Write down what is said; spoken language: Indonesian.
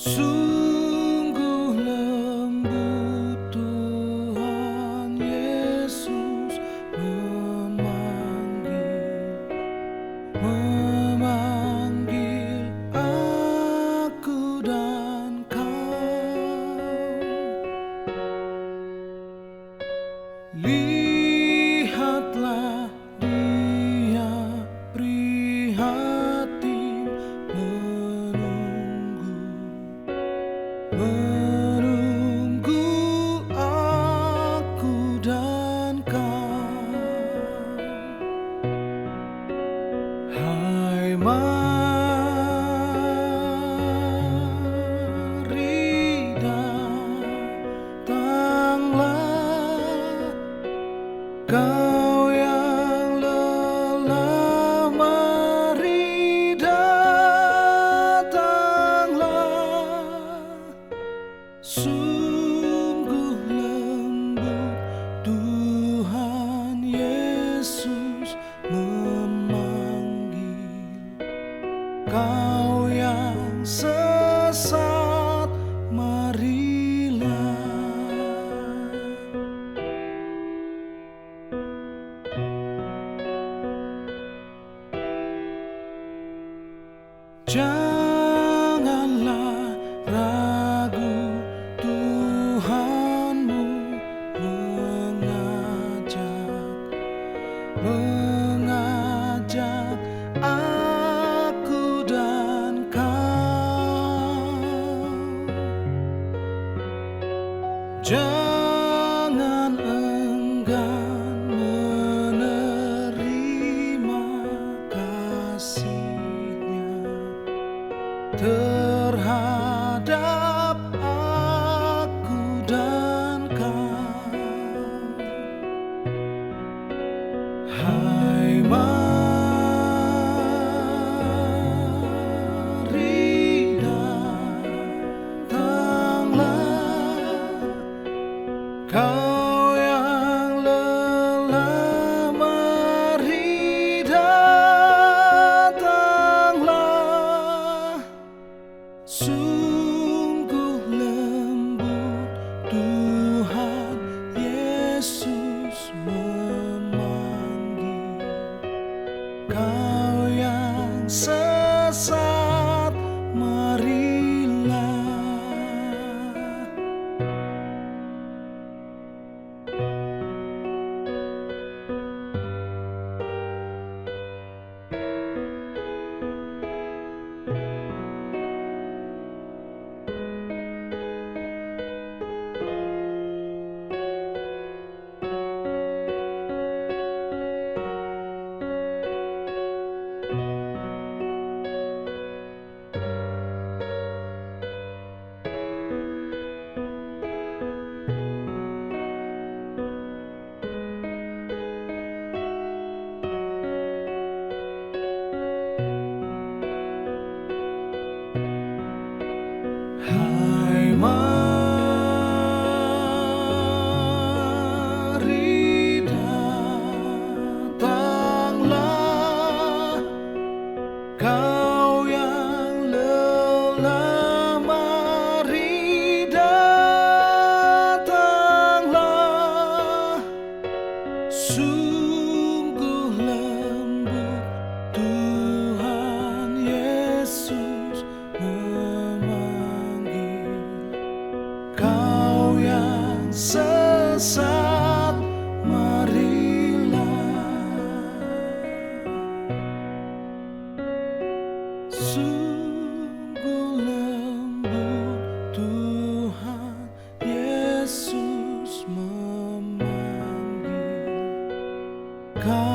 Sungguh lembut Tuhan Yesus memanggil aku dan kau. Lihatlah Dia prihatin menunggu aku dan kau. Hai, mari datanglah, kau yang lelah, mari datanglah. Sungguh lembut Tuhan Yesus memanggil, kau yang sesat, marilah. Janganlah ragu, Tuhanmu mengajak aku dan kau. Jangan enggan menerima kasih-Nya terhadap aku dan kau. Hai, mari datanglah, kau yang lelah, mari datanglah. Sungguh lembut Tuhan Yesus memanggil, kau yang sesat, marilah. Hai, mari datanglah, kau yang lelah, mari datanglah. Sungguh lembut Tuhan Yesus memanggil, kau yang sesat, marilah. Sungguh lembut Tuhan Yesus memanggil, kau